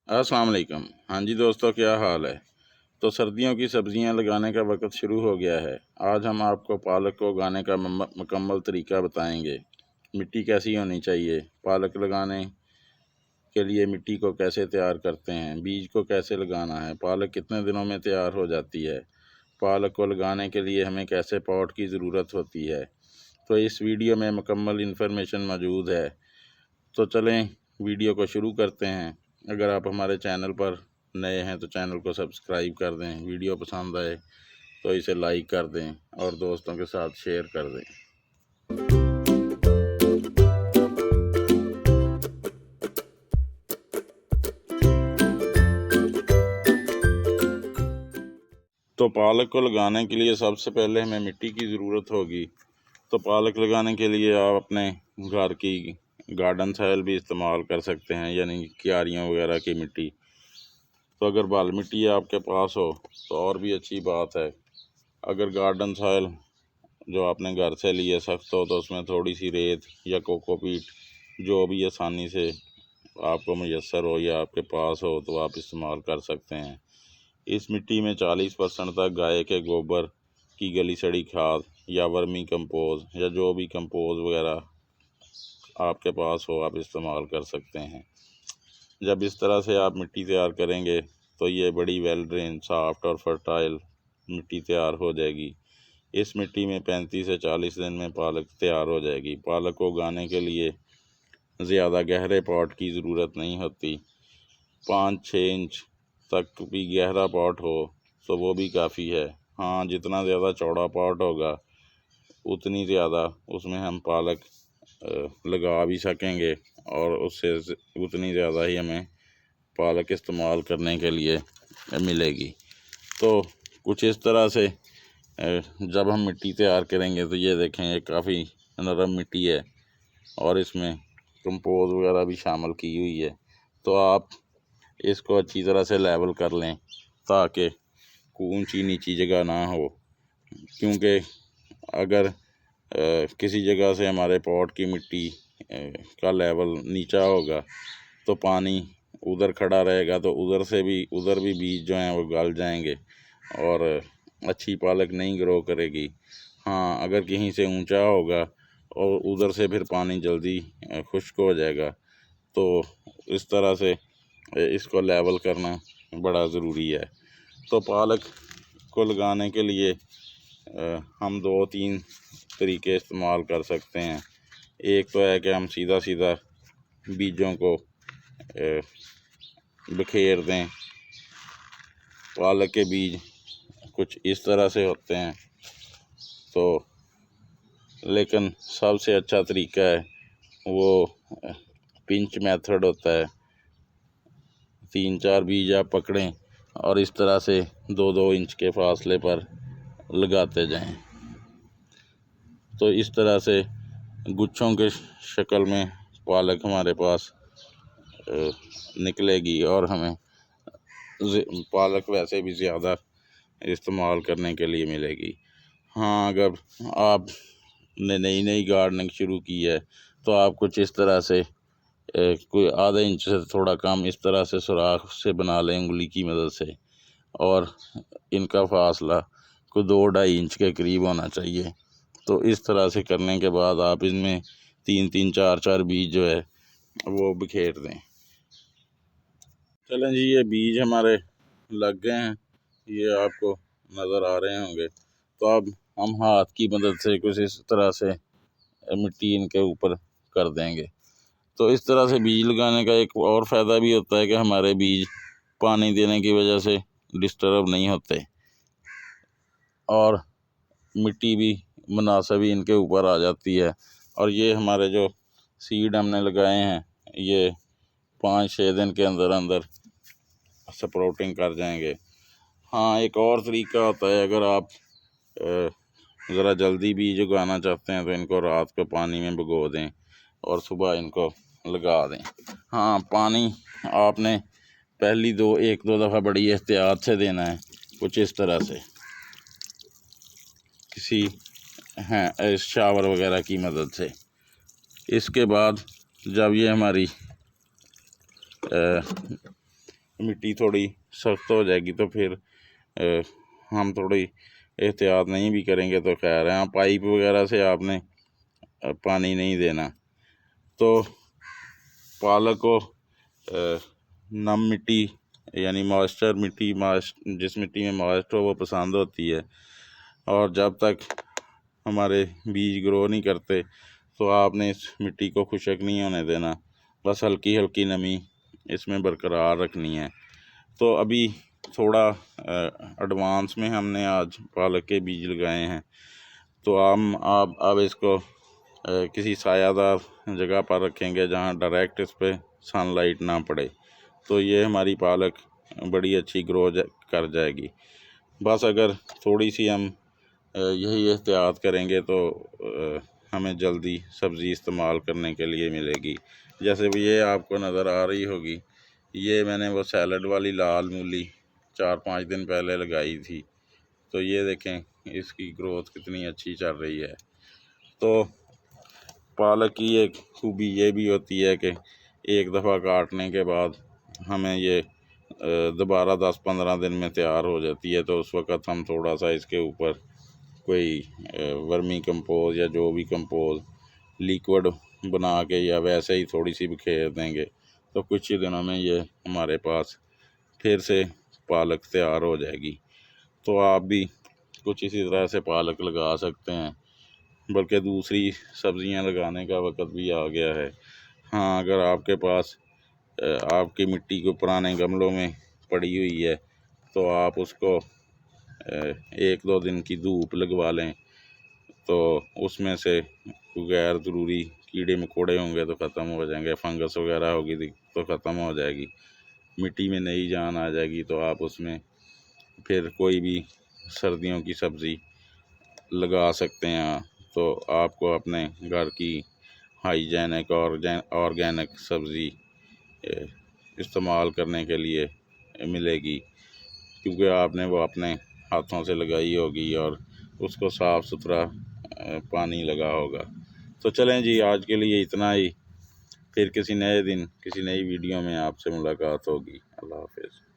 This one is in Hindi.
अस्सलाम वालेकुम। हाँ जी दोस्तों, क्या हाल है। तो सर्दियों की सब्ज़ियां लगाने का वक्त शुरू हो गया है। आज हम आपको पालक को उगाने का मुकम्मल तरीका बताएंगे। मिट्टी कैसी होनी चाहिए, पालक लगाने के लिए मिट्टी को कैसे तैयार करते हैं, बीज को कैसे लगाना है, पालक कितने दिनों में तैयार हो जाती है, पालक को लगाने के लिए हमें कैसे पॉट की ज़रूरत होती है। तो इस वीडियो में मुकम्मल इन्फॉर्मेशन मौजूद है। तो चलें वीडियो को शुरू करते हैं। अगर आप हमारे चैनल पर नए हैं तो चैनल को सब्सक्राइब कर दें, वीडियो पसंद आए तो इसे लाइक कर दें और दोस्तों के साथ शेयर कर दें। तो पालक को लगाने के लिए सबसे पहले हमें मिट्टी की ज़रूरत होगी। तो पालक लगाने के लिए आप अपने घर की गार्डन सॉइल भी इस्तेमाल कर सकते हैं, यानी क्यारियों वगैरह की मिट्टी। तो अगर बाल मिट्टी आपके पास हो तो और भी अच्छी बात है। अगर गार्डन सॉइल जो आपने घर से लिए सख्त हो तो उसमें थोड़ी सी रेत या कोकोपीट जो भी आसानी से आपको मुयस्सर हो या आपके पास हो तो आप इस्तेमाल कर सकते हैं। इस मिट्टी में 40% तक गाय के गोबर की गली सड़ी खाद या वर्मी कंपोज या जो भी कंपोज वगैरह आपके पास हो आप इस्तेमाल कर सकते हैं। जब इस तरह से आप मिट्टी तैयार करेंगे तो ये बड़ी वेल ड्रेन, सॉफ्ट और फर्टाइल मिट्टी तैयार हो जाएगी। इस मिट्टी में 35 से 40 दिन में पालक तैयार हो जाएगी। पालक को उगाने के लिए ज़्यादा गहरे पॉट की ज़रूरत नहीं होती। 5-6 इंच तक भी गहरा पॉट हो तो वो भी काफ़ी है। हाँ, जितना ज़्यादा चौड़ा पॉट होगा उतनी ज़्यादा उसमें हम पालक लगा भी सकेंगे और उससे उतनी ज़्यादा ही हमें पालक इस्तेमाल करने के लिए मिलेगी। तो कुछ इस तरह से जब हम मिट्टी तैयार करेंगे तो ये देखें, ये काफ़ी नरम मिट्टी है और इसमें कंपोज वगैरह भी शामिल की हुई है। तो आप इसको अच्छी तरह से लेवल कर लें ताकि ऊंची नीची जगह ना हो, क्योंकि अगर किसी जगह से हमारे पॉट की मिट्टी का लेवल नीचा होगा तो पानी उधर खड़ा रहेगा तो उधर भी बीज जो हैं वो गल जाएंगे और अच्छी पालक नहीं ग्रो करेगी। हाँ, अगर कहीं से ऊंचा होगा और उधर से फिर पानी जल्दी खुश्क हो जाएगा। तो इस तरह से इसको लेवल करना बड़ा ज़रूरी है। तो पालक को लगाने के लिए हम 2-3 तरीके इस्तेमाल कर सकते हैं। एक तो है कि हम सीधा सीधा बीजों को बिखेर दें। पालक के बीज कुछ इस तरह से होते हैं, तो लेकिन सबसे अच्छा तरीका है वो पिंच मेथड होता है। 3-4 बीज आप पकड़ें और इस तरह से 2-2 इंच के फासले पर लगाते जाएं। तो इस तरह से गुच्छों के शक्ल में पालक हमारे पास निकलेगी और हमें पालक वैसे भी ज़्यादा इस्तेमाल करने के लिए मिलेगी। हाँ, अगर आपने नई गार्डनिंग शुरू की है तो आप कुछ इस तरह से कोई आधे इंच से थोड़ा कम इस तरह से सुराख से बना लें उंगली की मदद से, और इनका फासला कोई 2-2.5 इंच के करीब होना चाहिए। तो इस तरह से करने के बाद आप इनमें 3-3, 4-4 बीज जो है वो बिखेर दें। चलें जी, ये बीज हमारे लग गए हैं, ये आपको नज़र आ रहे होंगे। तो अब हम हाथ की मदद से कुछ इस तरह से मिट्टी इनके ऊपर कर देंगे। तो इस तरह से बीज लगाने का एक और फ़ायदा भी होता है कि हमारे बीज पानी देने की वजह से डिस्टर्ब नहीं होते और मिट्टी भी मुनासिब ही इनके ऊपर आ जाती है। और ये हमारे जो सीड हमने लगाए हैं ये 5-6 दिन के अंदर अंदर स्प्राउटिंग कर जाएंगे। हाँ, एक और तरीका होता है, अगर आप ज़रा जल्दी बीज उगाना चाहते हैं तो इनको रात को पानी में भिगो दें और सुबह इनको लगा दें। हाँ, पानी आपने पहली 1-2 दफ़ा बड़ी एहतियात से देना है, कुछ इस तरह से किसी शावर वगैरह की मदद से। इसके बाद जब ये हमारी मिट्टी थोड़ी सख्त हो जाएगी तो फिर हम थोड़ी एहतियात नहीं भी करेंगे तो खैर है। पाइप वगैरह से आपने पानी नहीं देना। तो पालक को नम मिट्टी यानी मॉइस्चर मिट्टी, जिस मिट्टी में मॉइस्ट हो वो पसंद होती है। और जब तक हमारे बीज ग्रो नहीं करते तो आपने इस मिट्टी को खुशक नहीं होने देना, बस हल्की हल्की नमी इसमें बरकरार रखनी है। तो अभी थोड़ा एडवांस में हमने आज पालक के बीज लगाए हैं। तो हम आप अब इसको किसी सायादार जगह पर रखेंगे जहां डायरेक्ट इस पर सनलाइट ना पड़े, तो ये हमारी पालक बड़ी अच्छी ग्रो कर जाएगी। बस अगर थोड़ी सी हम यही एहतियात करेंगे तो हमें जल्दी सब्ज़ी इस्तेमाल करने के लिए मिलेगी। जैसे भी ये आपको नज़र आ रही होगी, ये मैंने वो सैलड वाली लाल मूली 4-5 दिन पहले लगाई थी। तो ये देखें इसकी ग्रोथ कितनी अच्छी चल रही है। तो पालक की एक खूबी ये भी होती है कि एक दफ़ा काटने के बाद हमें ये दोबारा 10-15 दिन में तैयार हो जाती है। तो उस वक़्त हम थोड़ा सा इसके ऊपर कोई वर्मी कंपोज या जो भी कंपोज लिक्विड बना के या वैसे ही थोड़ी सी बिखेर देंगे तो कुछ ही दिनों में ये हमारे पास फिर से पालक तैयार हो जाएगी। तो आप भी कुछ इसी तरह से पालक लगा सकते हैं, बल्कि दूसरी सब्ज़ियां लगाने का वक्त भी आ गया है। हाँ, अगर आपके पास आपकी मिट्टी को पुराने गमलों में पड़ी हुई है तो आप उसको 1-2 दिन की धूप लगवा लें, तो उसमें से गैर ज़रूरी कीड़े मकोड़े होंगे तो ख़त्म हो जाएंगे, फंगस वगैरह होगी तो ख़त्म हो जाएगी, मिट्टी में नई जान आ जाएगी। तो आप उसमें फिर कोई भी सर्दियों की सब्ज़ी लगा सकते हैं। तो आपको अपने घर की हाइजेनिक और ऑर्गेनिक सब्ज़ी इस्तेमाल करने के लिए मिलेगी, क्योंकि आपने वो अपने हाथों से लगाई होगी और उसको साफ़ सुथरा पानी लगा होगा। तो चलें जी, आज के लिए इतना ही। फिर किसी नए दिन किसी नई वीडियो में आपसे मुलाकात होगी। अल्लाह हाफ़िज़।